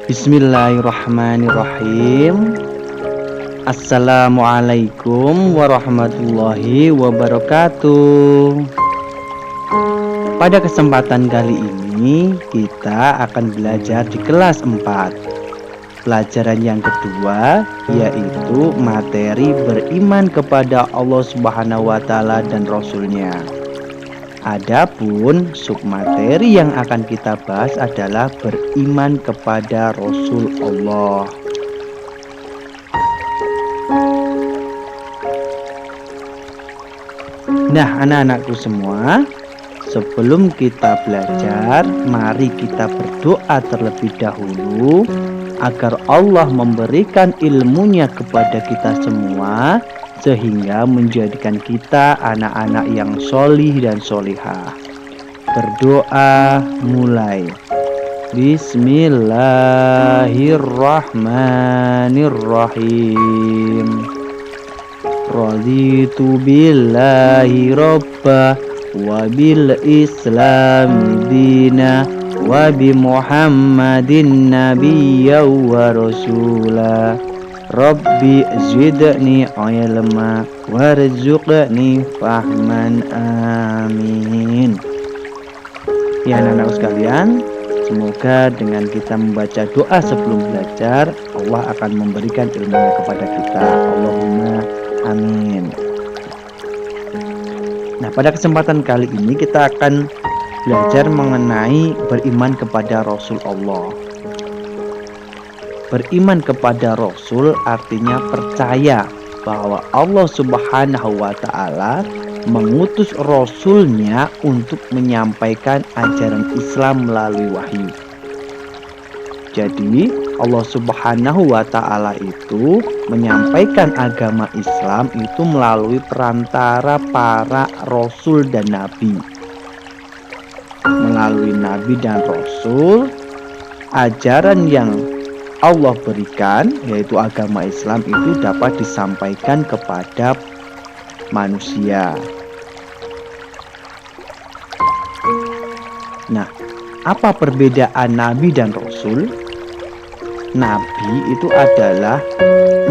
Bismillahirrahmanirrahim. Assalamualaikum warahmatullahi wabarakatuh. Pada kesempatan kali ini kita akan belajar di kelas 4. Pelajaran yang kedua yaitu materi beriman kepada Allah Subhanahu wa taala dan Rasul-Nya. Adapun submateri yang akan kita bahas adalah beriman kepada Rasul Allah. Nah, anak-anakku semua, sebelum kita belajar, mari kita berdoa terlebih dahulu agar Allah memberikan ilmunya kepada kita semua, sehingga menjadikan kita anak-anak yang solih dan solihah. Berdoa mulai. Bismillahirrahmanirrahim. Raditu billahi robba wa bil islami dina wa bi muhammadin nabiyya wa rasula. Rabbi zidni ilma warzuqni fahman, amin. Ya anak-anak sekalian, semoga dengan kita membaca doa sebelum belajar, Allah akan memberikan ilmunya kepada kita. Allahumma amin. Nah, pada kesempatan kali ini kita akan belajar mengenai beriman kepada Rasul Allah. Beriman kepada Rasul artinya percaya bahwa Allah Subhanahu wa ta'ala mengutus Rasul-Nya untuk menyampaikan ajaran Islam melalui wahyu. Jadi Allah Subhanahu wa ta'ala itu menyampaikan agama Islam itu melalui perantara para Rasul dan Nabi. Melalui Nabi dan Rasul, ajaran yang Allah berikan, yaitu agama Islam, itu dapat disampaikan kepada manusia. Nah, apa perbedaan Nabi dan Rasul? Nabi itu adalah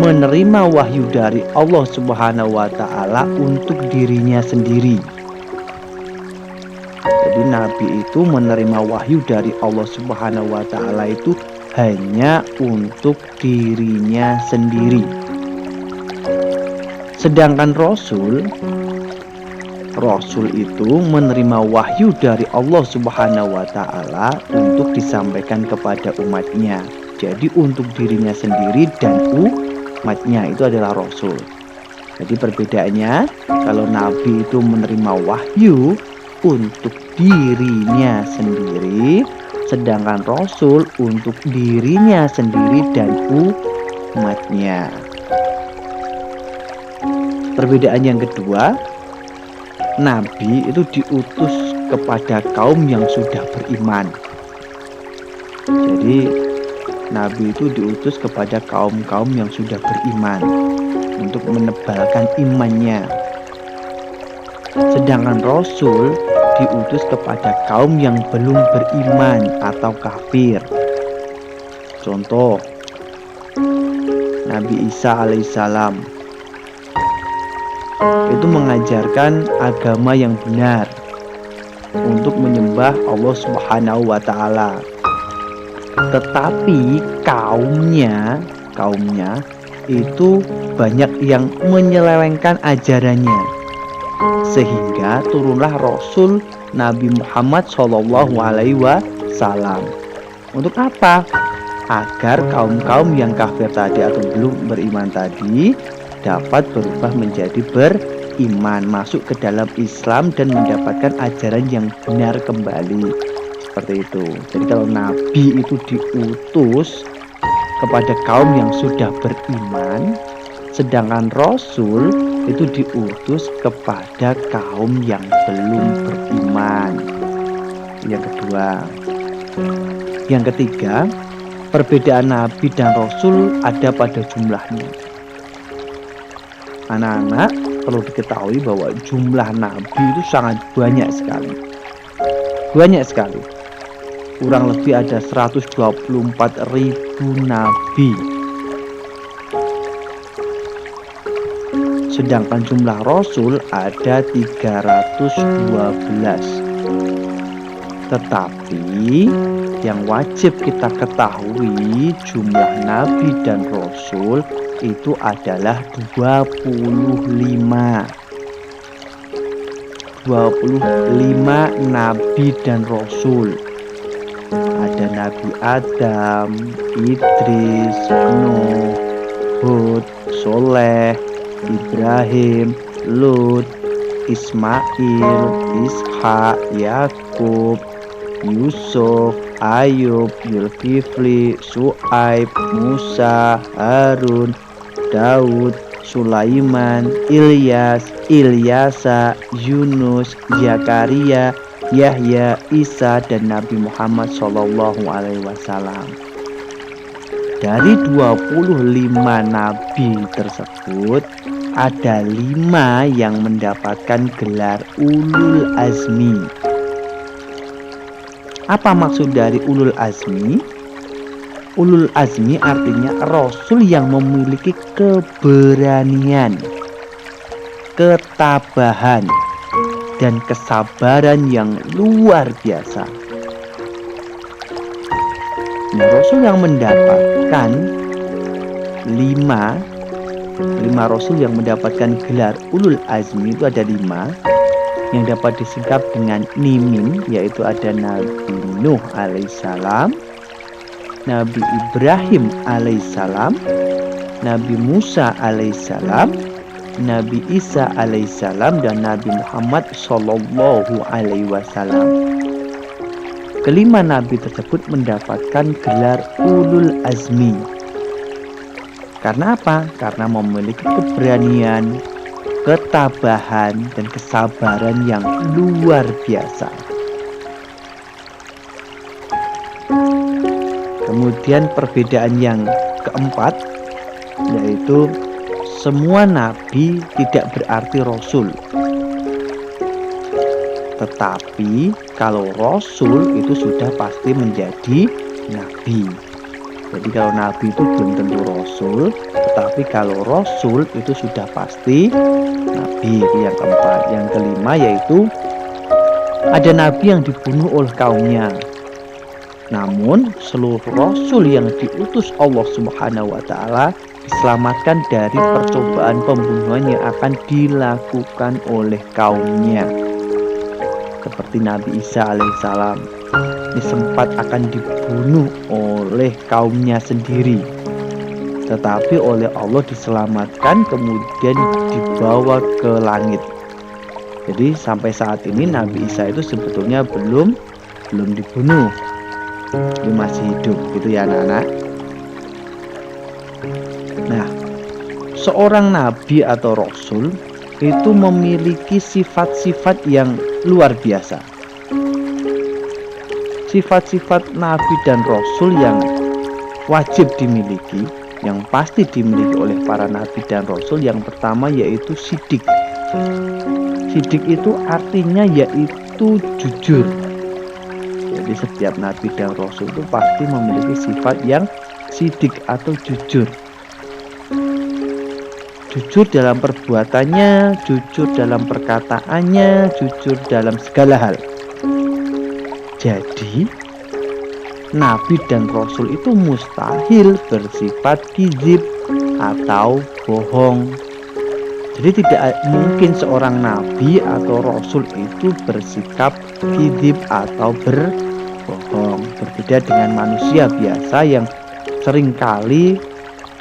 menerima wahyu dari Allah Subhanahu wa ta'ala untuk dirinya sendiri. Jadi Nabi itu menerima wahyu dari Allah Subhanahu wa ta'ala itu hanya untuk dirinya sendiri. Sedangkan Rasul itu menerima wahyu dari Allah Subhanahu wa ta'ala untuk disampaikan kepada umatnya. Jadi untuk dirinya sendiri dan umatnya itu adalah Rasul. Jadi perbedaannya, kalau Nabi itu menerima wahyu untuk dirinya sendiri, sedangkan Rasul untuk dirinya sendiri dan umatnya. Perbedaan yang kedua, Nabi itu diutus kepada kaum yang sudah beriman. Jadi Nabi itu diutus kepada kaum-kaum yang sudah beriman untuk menebalkan imannya. Sedangkan Rasul diutus kepada kaum yang belum beriman atau kafir. Contoh, Nabi Isa alaihissalam itu mengajarkan agama yang benar untuk menyembah Allah Subhanahu wa ta'ala. Tetapi kaumnya itu banyak yang menyelewengkan ajarannya, sehingga turunlah Rasul Nabi Muhammad SAW. Untuk apa? Agar kaum-kaum yang kafir tadi atau belum beriman tadi dapat berubah menjadi beriman, masuk ke dalam Islam dan mendapatkan ajaran yang benar kembali. Seperti itu. Jadi kalau Nabi itu diutus kepada kaum yang sudah beriman, sedangkan Rasul itu diutus kepada kaum yang belum beriman. Yang kedua. Yang ketiga, perbedaan Nabi dan Rasul ada pada jumlahnya. Anak-anak, perlu diketahui bahwa jumlah nabi itu sangat banyak sekali. Banyak sekali. Kurang lebih ada 124.000 nabi. Sedangkan jumlah rasul ada 312. Tetapi yang wajib kita ketahui, jumlah nabi dan rasul itu adalah 25. 25 nabi dan rasul. Ada Nabi Adam, Idris, Nuh, Hud, Soleh, Ibrahim, Lut, Ismail, Ishak, Yakub, Yusuf, Ayub, Zulkifli, Su'aib, Musa, Harun, Daud, Sulaiman, Ilyas, Ilyasa, Yunus, Zakaria, Yahya, Isa, dan Nabi Muhammad SAW. Dari 25 nabi tersebut, ada 5 yang mendapatkan gelar ulul azmi. Apa maksud dari ulul azmi? Ulul azmi artinya rasul yang memiliki keberanian, ketabahan, dan kesabaran yang luar biasa. Nah, rasul yang mendapatkan 5 rasul yang mendapatkan gelar ulul azmi itu ada 5 yang dapat disingkat dengan mim, yaitu ada Nabi Nuh alaihissalam, Nabi Ibrahim alaihissalam, Nabi Musa alaihissalam, Nabi Isa alaihissalam, dan Nabi Muhammad sallallahu alaihi wasallam. Kelima nabi tersebut mendapatkan gelar ulul azmi. Karena apa? Karena memiliki keberanian, ketabahan, dan kesabaran yang luar biasa. Kemudian perbedaan yang keempat, yaitu semua nabi tidak berarti rasul. Tetapi kalau rasul itu sudah pasti menjadi nabi. Jadi kalau nabi itu belum tentu rasul, tetapi kalau rasul itu sudah pasti nabi. Itu yang keempat. Yang kelima yaitu ada nabi yang dibunuh oleh kaumnya. Namun seluruh rasul yang diutus Allah Subhanahu wa taala diselamatkan dari percobaan pembunuhan yang akan dilakukan oleh kaumnya. Seperti Nabi Isa alaihissalam, ini sempat akan dibunuh oleh kaumnya sendiri, tetapi oleh Allah diselamatkan kemudian dibawa ke langit. Jadi sampai saat ini Nabi Isa itu sebetulnya belum dibunuh, dia masih hidup, gitu ya anak-anak. Nah, seorang nabi atau rasul itu memiliki sifat-sifat yang luar biasa. Sifat-sifat nabi dan rasul yang wajib dimiliki, yang pasti dimiliki oleh para nabi dan rasul, yang pertama yaitu sidik. Sidik itu artinya yaitu jujur. Jadi setiap nabi dan rasul itu pasti memiliki sifat yang sidik atau jujur. Jujur dalam perbuatannya, jujur dalam perkataannya, jujur dalam segala hal. Jadi nabi dan rasul itu mustahil bersifat kizib atau bohong. Jadi tidak mungkin seorang nabi atau rasul itu bersikap kizib atau berbohong. Berbeda dengan manusia biasa yang seringkali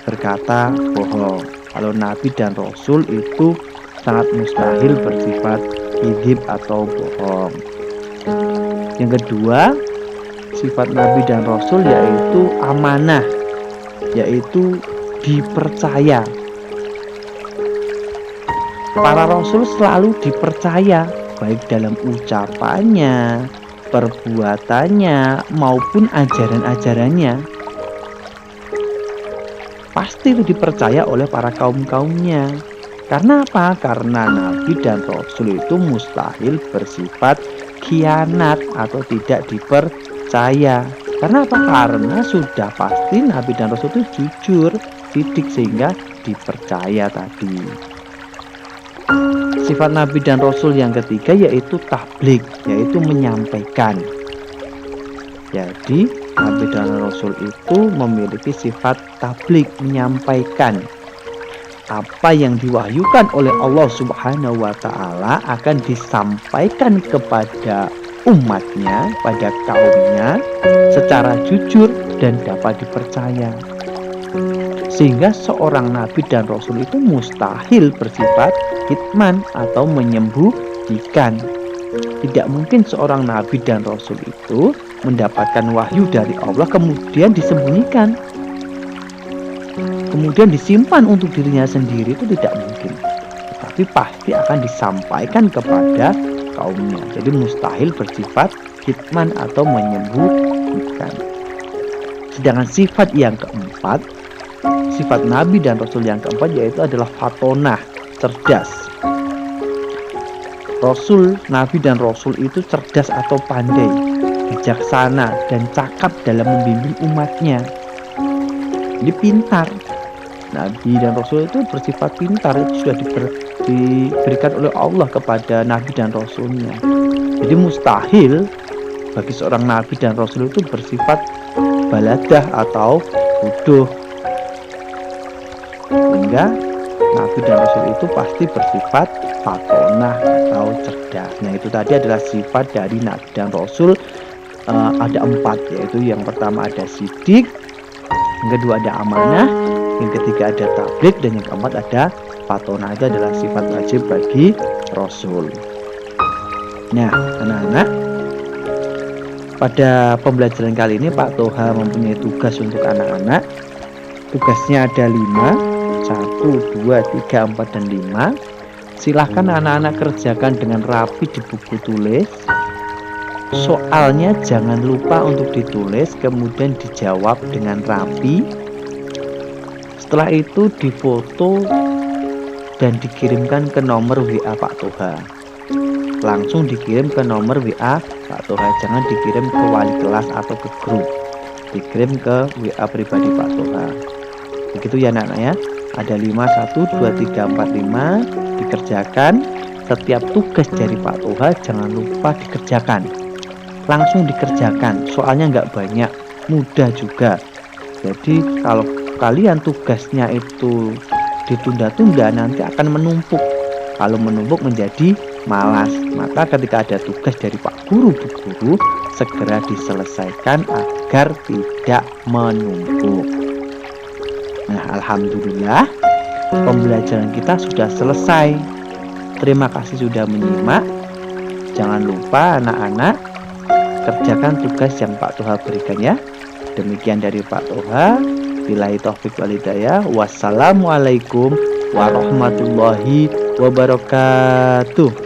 berkata bohong. Kalau nabi dan rasul itu sangat mustahil bersifat kizib atau bohong. Yang kedua, sifat nabi dan rasul yaitu amanah, yaitu dipercaya. Para rasul selalu dipercaya, baik dalam ucapannya, perbuatannya, maupun ajaran-ajarannya. Pasti itu dipercaya oleh para kaum-kaumnya. Karena apa? Karena Nabi dan Rasul itu mustahil bersifat khianat atau tidak dipercaya. Karena apa? Karena sudah pasti Nabi dan Rasul itu jujur, sidik sehingga dipercaya tadi. Sifat Nabi dan Rasul yang ketiga yaitu tabligh, yaitu menyampaikan. Jadi Nabi dan Rasul itu memiliki sifat tabligh, menyampaikan. Apa yang diwahyukan oleh Allah Subhanahu wa Ta'ala akan disampaikan kepada umatnya, pada kaumnya secara jujur dan dapat dipercaya. Sehingga seorang Nabi dan Rasul itu mustahil bersifat kitman atau menyembunyikan. Tidak mungkin seorang Nabi dan Rasul itu mendapatkan wahyu dari Allah kemudian disembunyikan, kemudian disimpan untuk dirinya sendiri, itu tidak mungkin. Tapi pasti akan disampaikan kepada kaumnya. Jadi mustahil bersifat kitman atau menyembunyikan. Sedangkan sifat yang keempat, sifat Nabi dan Rasul yang keempat yaitu adalah fatonah, cerdas. Nabi dan Rasul itu cerdas atau pandai, bijaksana dan cakap dalam membimbing umatnya. Jadi pintar. Nabi dan Rasul itu bersifat pintar, itu sudah diberikan oleh Allah kepada Nabi dan Rasulnya. Jadi mustahil bagi seorang Nabi dan Rasul itu bersifat baladah atau bodoh. Sehingga Nabi dan Rasul itu pasti bersifat fatonah atau cerdas. Nah itu tadi adalah sifat dari Nabi dan Rasul. Ada 4, yaitu yang pertama ada sidik, yang kedua ada amanah, yang ketiga ada tabligh, dan yang keempat ada fatonah. Itu adalah sifat wajib bagi Rasul. Nah anak-anak, pada pembelajaran kali ini Pak Toha mempunyai tugas untuk anak-anak. Tugasnya ada 5, 1, 2, 3, 4, dan 5. Silahkan anak-anak kerjakan dengan rapi di buku tulis. Soalnya jangan lupa untuk ditulis, kemudian dijawab dengan rapi. Setelah itu difoto dan dikirimkan ke nomor WA Pak Toha. Langsung dikirim ke nomor WA Pak Toha, jangan dikirim ke wali kelas atau ke grup. Dikirim ke WA pribadi Pak Toha. Begitu ya anak-anak ya. Ada 5, 1, 2, 3, 4, 5. Dikerjakan. Setiap tugas dari Pak Toha jangan lupa dikerjakan. Langsung dikerjakan, soalnya nggak banyak, mudah juga. Jadi kalau kalian tugasnya itu ditunda-tunda, nanti akan menumpuk. Kalau menumpuk menjadi malas. Maka ketika ada tugas dari Pak Guru, Bu Guru, segera diselesaikan agar tidak menumpuk. Nah, alhamdulillah pembelajaran kita sudah selesai. Terima kasih sudah menyimak. Jangan lupa anak-anak kerjakan tugas yang Pak Toha berikan ya. Demikian dari Pak Toha. Billahi taufik wal hidayah. Wassalamualaikum warahmatullahi wabarakatuh.